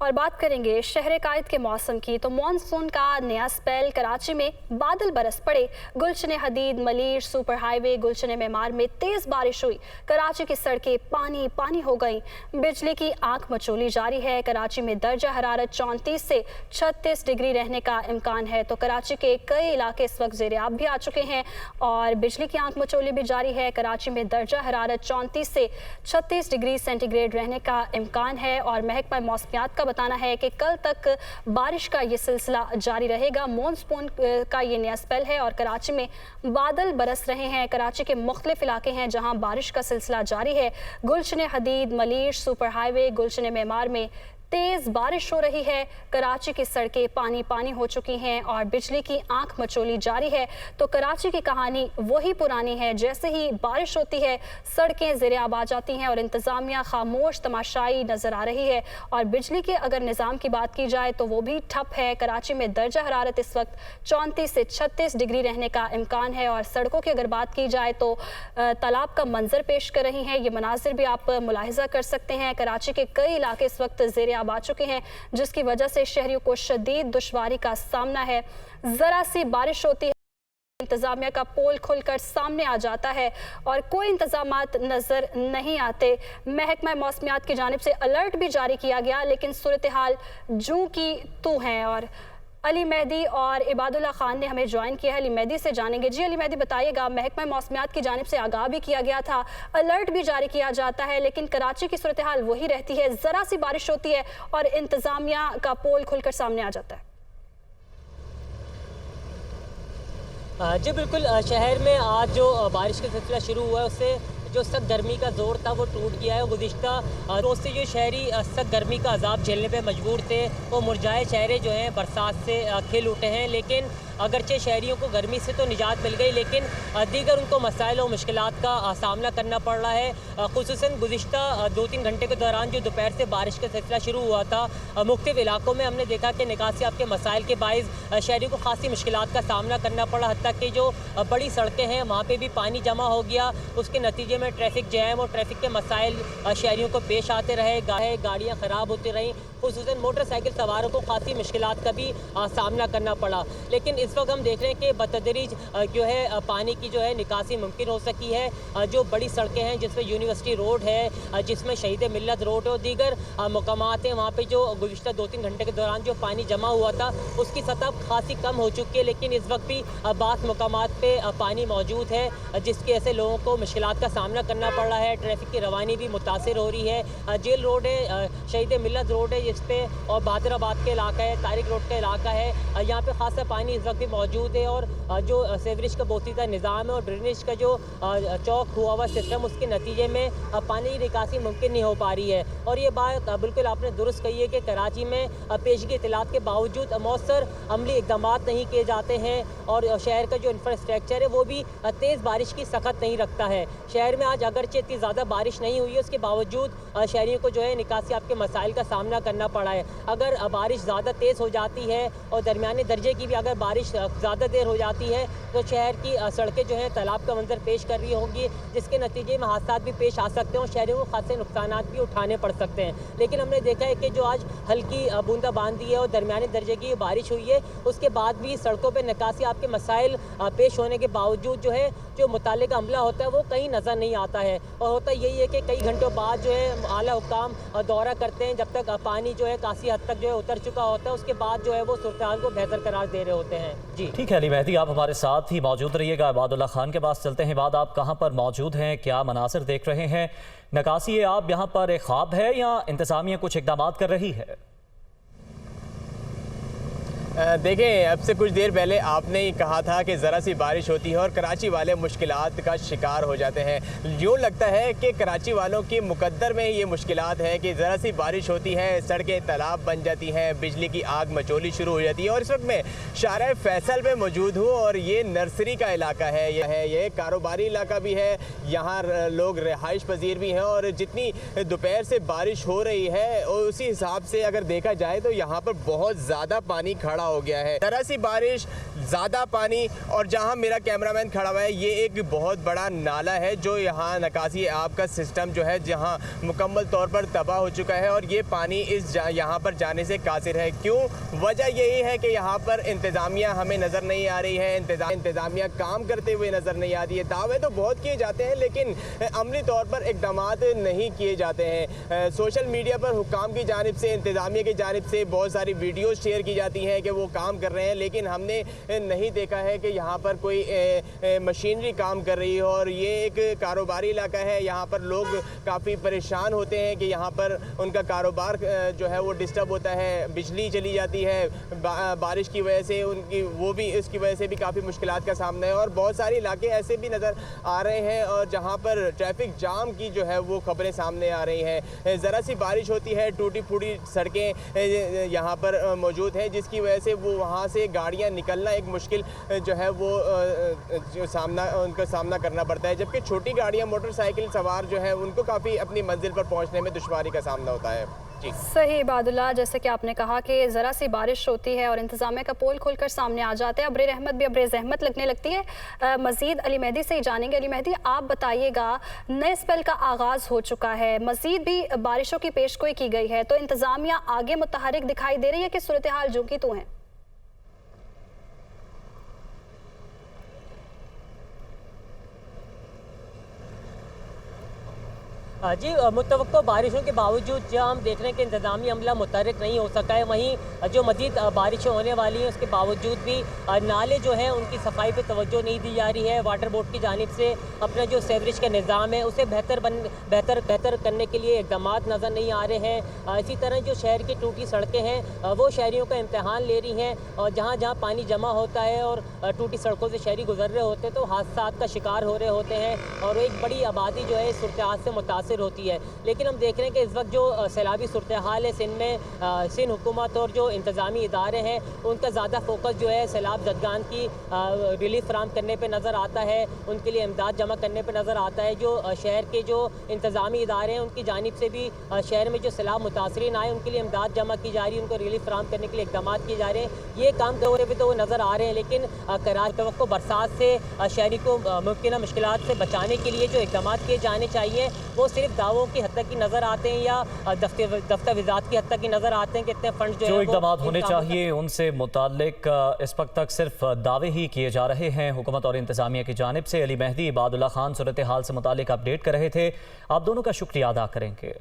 और बात करेंगे शहर कायद के मौसम की। तो मानसून का नया स्पेल कराची में बादल बरस पड़े। गुलशन हदीद, मलीर, सुपर हाईवे, गुलशन मेमार में तेज बारिश हुई। कराची की सड़कें पानी पानी हो गईं। बिजली की आंख मचोली जारी है। कराची में दर्जा हरारत 34 से 36 डिग्री रहने का इम्कान है। तो कराची के कई इलाके इस वक्त ज़ेर-ए-आब भी आ चुके हैं और बिजली की आंख मचोली भी जारी है। कराची में दर्जा हरारत 34 से 36 डिग्री सेंटीग्रेड रहने का इम्कान है और महकमा मौसमियात का बताना है कि कल तक बारिश का ये सिलसिला जारी रहेगा। मानसून का ये नया स्पेल है और कराची में बादल बरस रहे हैं। कराची के मुख्तलिफ इलाके हैं जहां बारिश का सिलसिला जारी है। गुलशन हदीद, मलीर, सुपर हाईवे, गुलशन मेमार में तेज बारिश हो रही है। कराची की सड़कें पानी पानी हो चुकी हैं और बिजली की आंख मचोली जारी है। तो कराची की कहानी वही पुरानी है, जैसे ही बारिश होती है सड़कें ज़ेर-ए-आब आ जाती हैं और इंतज़ामिया खामोश तमाशाई नज़र आ रही है। और बिजली के अगर निज़ाम की बात की जाए तो वो भी ठप है। कराची में दर्जा हरारत इस वक्त 34 से 36 डिग्री रहने का इम्कान है और सड़कों की अगर बात की जाए तो तालाब का मंजर पेश कर रही हैं। ये मनाजिर भी आप मुलाहिजा कर सकते हैं। कराची के कई इलाके इस वक्त ज़ेर-ए-आब आ चुके हैं जिसकी वजह से शहरियों को शदीद दुश्वारी का सामना है। जरा सी बारिश होती है, इंतजामिया का पोल खुलकर सामने आ जाता है और कोई इंतजामात नजर नहीं आते। महकमा मौसमियात की जानिब से अलर्ट भी जारी किया गया लेकिन सूरत हाल जूं की तू है। और अली मेहदी और इबादुल्ला खान ने हमें ज्वाइन किया है। अली मेहदी से जानेंगे। जी अली मेहदी, बताइएगा, महकमा मौसमियात की जानिब से आगाह भी किया गया था, अलर्ट भी जारी किया जाता है, लेकिन कराची की सूरत हाल वही रहती है, ज़रा सी बारिश होती है और इंतज़ामिया का पोल खुलकर सामने आ जाता है। जी बिल्कुल, शहर में आज जो बारिश का सिलसिला शुरू हुआ है उससे जो सख्त गर्मी का जोर था वो टूट गया है। गुज़िश्ता रोज़ से जो शहरी सख्त गर्मी का अजाब झेलने पे मजबूर थे, वो मुरझाए चेहरे जो हैं बरसात से खिल उठे हैं। लेकिन अगरचे शहरियों को गर्मी से तो निजात मिल गई लेकिन दीगर उनको मसाइल और मुश्किलात का सामना करना पड़ रहा है। खुसूसन गुज़िश्ता 2-3 घंटे के दौरान जो दोपहर से बारिश का सिलसिला शुरू हुआ था, मुख्तलिफ इलाकों में हमने देखा कि निकासियाब के मसाइल के बाइस शहरियों को खासी मुश्किलात का सामना करना पड़ा। हत्ता कि जो बड़ी सड़कें हैं वहाँ पर भी पानी जमा हो गया। उसके नतीजे में ट्रैफिक जैम और ट्रैफिक के मसाइल शहरियों को पेश आते रहे। गाड़ियाँ ख़राब होती रहीं। खुसूसन मोटरसाइकिल सवारों को खासी मुश्किलात का भी सामना करना पड़ा। लेकिन इस वक्त हम देख रहे हैं कि बतदरीज जो है पानी की जो है निकासी मुमकिन हो सकी है। जो बड़ी सड़कें हैं जिसमें यूनिवर्सिटी रोड है, जिसमें शहीद मिल्लत रोड है और दीगर मकामात हैं, वहाँ पे जो गुज़िश्ता 2-3 घंटे के दौरान जो पानी जमा हुआ था उसकी सतह खासी कम हो चुकी है। लेकिन इस वक्त भी बाज़ मकामात पे पानी मौजूद है जिसके ऐसे लोगों को मुश्किलात का सामना करना पड़ रहा है। ट्रैफिक की रवानी भी मुतासिर हो रही है। जेल रोड है, शहीद मिल्लत रोड है जिस पे और बहादुराबाद के इलाका है, तारिक रोड का इलाका है, यहाँ पे खासा पानी इस वक्त भी मौजूद है। और जो सेवरेज का बोसीदा निज़ाम है और ड्रेनेज का जो चौक हुआ हुआ सिस्टम, उसके नतीजे में पानी की निकासी मुमकिन नहीं हो पा रही है। और ये बात बिल्कुल आपने दुरुस्त कही है कि कराची में पेशगी इतलात के बावजूद मौसर अमली इकदाम नहीं किए जाते हैं और शहर का जो इंफ्रास्ट्रक्चर है वो भी तेज़ बारिश की सख्त नहीं रखता है। शहर में आज अगरचे इतनी ज़्यादा बारिश नहीं हुई है, उसके बावजूद शहरियों को जो है निकासी आपके मसाइल का सामना करना पड़ा है। अगर बारिश ज़्यादा तेज़ हो जाती है और दरमियाने दर्जे की भी अगर बारिश ज़्यादा देर हो जाती है तो शहर की सड़कें जो हैं तालाब का मंजर पेश कर रही होंगी, जिसके नतीजे में हादसा भी पेश आ सकते हैं और शहरियों को खासे नुकसान भी उठाने पड़ सकते हैं। लेकिन हमने देखा है कि जो आज हल्की बूंदाबांदी है और दरमियाने दर्जे की बारिश हुई है, उसके बाद भी सड़कों पर निकासी आपके मसाइल पेश होने के बावजूद जो है जो मुतालिका अमला होता है वो कहीं नज़र नहीं आता है। और होता यही है कि कई घंटों बाद जो है आला हुक्काम दौरा करते हैं, जब तक पानी जो है काफ़ी हद तक जो है उतर चुका होता है, उसके बाद जो है वो सूरत को बेहतर करार दे रहे होते हैं। जी ठीक है अली मेहदी, आप हमारे साथ ही मौजूद रहिएगा। इबादुल्ला खान के पास चलते हैं। बाद आप कहाँ पर मौजूद हैं, क्या मनासिर देख रहे हैं? नकासी आप यहाँ पर एक ख्वाब है या इंतज़ामिया कुछ इकदाम कर रही है? देखें, अब से कुछ देर पहले आपने ही कहा था कि ज़रा सी बारिश होती है और कराची वाले मुश्किलात का शिकार हो जाते हैं। यूँ लगता है कि कराची वालों की मुकद्दर में ये मुश्किलात है कि ज़रा सी बारिश होती है, सड़कें तालाब बन जाती हैं, बिजली की आग मचोली शुरू हो जाती है। और इस वक्त मैं शाहराह फैसल में मौजूद हूँ और ये नर्सरी का इलाका है, ये कारोबारी इलाका भी है, यहाँ लोग रिहाइश पजीर भी हैं। और जितनी दोपहर से बारिश हो रही है और उसी हिसाब से अगर देखा जाए तो यहाँ पर बहुत ज़्यादा पानी खड़ा हो गया है। जरा सी बारिश, ज़्यादा पानी, और जहाँ मेरा कैमरामैन खड़ा हुआ है ये एक बहुत बड़ा नाला है जो यहाँ निकासी आब का सिस्टम जो है जहाँ मुकम्मल तौर पर तबाह हो चुका है और ये पानी यहाँ पर जाने से कासिर है। क्यों? वजह यही है कि यहाँ पर इंतज़ामिया हमें नज़र नहीं आ रही है, इंतज़ामिया काम करते हुए नज़र नहीं आती है। दावे तो बहुत किए जाते हैं लेकिन अमली तौर पर इक़दाम नहीं किए जाते हैं। सोशल मीडिया पर हुक्काम की जानिब से, इंतज़ामिया की जानिब से बहुत सारी वीडियोज़ शेयर की जाती हैं कि वो काम कर रहे हैं, लेकिन हमने नहीं देखा है कि यहाँ पर कोई मशीनरी काम कर रही हो। और ये एक कारोबारी इलाका है, यहाँ पर लोग काफ़ी परेशान होते हैं कि यहाँ पर उनका कारोबार जो है वो डिस्टर्ब होता है, बिजली चली जाती है बारिश की वजह से, इसकी वजह से भी काफ़ी मुश्किलात का सामना है। और बहुत सारे इलाके ऐसे भी नज़र आ रहे हैं और जहाँ पर ट्रैफिक जाम की जो है वो खबरें सामने आ रही हैं। ज़रा सी बारिश होती है, टूटी फूटी सड़कें यहाँ पर मौजूद हैं, जिसकी वजह से वो वहाँ से गाड़ियाँ निकलना एक मुश्किल जो है वो उनका सामना करना पड़ता है। जबकि छोटी गाड़ियाँ, मोटरसाइकिल सवार जो है उनको काफ़ी अपनी मंजिल पर पहुँचने में दुश्वारी का सामना होता है। जी सही इबादुल्लाह, जैसे कि आपने कहा कि ज़रा सी बारिश होती है और इंतज़ामिया का पोल खोलकर सामने आ जाते हैं, अब्रे रहमत भी अब्रे ज़हमत लगने लगती है। मज़ीद अली मेहदी से ही जानेंगे। अली मेहदी, आप बताइएगा, नए स्पेल का आगाज़ हो चुका है, मज़ीद भी बारिशों की पेशगोई की गई है, तो इंतज़ामिया आगे मुतहरिक दिखाई दे रही है कि सूरत हाल जो की तो है? जी, मुतवक्को बारिशों के बावजूद जहाँ हम देख रहे हैं कि इंतज़ामी अमला मुतहरिक नहीं हो सका है, वहीं जो मज़ीद बारिशें होने वाली हैं उसके बावजूद भी नाले जो हैं उनकी सफाई पे तवज्जो नहीं दी जा रही है। वाटर बोर्ड की जानिब से अपना जो सीवरेज का निज़ाम है उसे बेहतर करने के लिए इक़दाम नज़र नहीं आ रहे हैं। इसी तरह जो शहर की टूटी सड़कें हैं वो शहरियों का इम्तहान ले रही हैं, और जहाँ जहाँ पानी जमा होता है और टूटी सड़कों से शहरी गुजर रहे होते हैं तो हादसात का शिकार हो रहे होते हैं और एक बड़ी आबादी जो है सूरत हाल से मुतासिर होती है। लेकिन हम देख रहे हैं कि इस वक्त जो सैलाबी सूरत हाल है सिंध में, सिंध हुकूमत और जो इंतज़ामी इदारे हैं उनका ज़्यादा फोकस जो है सैलाब ज़दगान की रिलीफ फराहम करने पे नज़र आता है, उनके लिए इमदाद जमा करने पे नज़र आता है। जो शहर के जो इंतज़ामी इदारे हैं उनकी जानिब से भी शहर में जो सैलाब मुतासरीन आए उनके लिए इमदाद जमा की जा रही है, उनको रिलीफ फराहम करने के लिए इक़दाम किए जा रहे हैं। ये काम करते हुए तो वो नज़र आ रहे हैं, लेकिन कराची बरसात से शहरी को मुमकिन मुश्किलात से बचाने के लिए जो इक़दाम किए जाने चाहिए वो सिर्फ दावों की हद तक की नज़र आते हैं या दस्तावेज़ात की हद तक की नज़र आते हैं कि इतने फंड जो इक़दाम होने चाहिए उनसे मुताल्लिक इस वक्त तक सिर्फ दावे ही किए जा रहे हैं हुकूमत और इंतज़ामिया की जानिब से। अली मेहदी इबादुल्लाह खान सूरत हाल से मुताल्लिक अपडेट कर रहे थे, आप दोनों का शुक्रिया अदा करेंगे।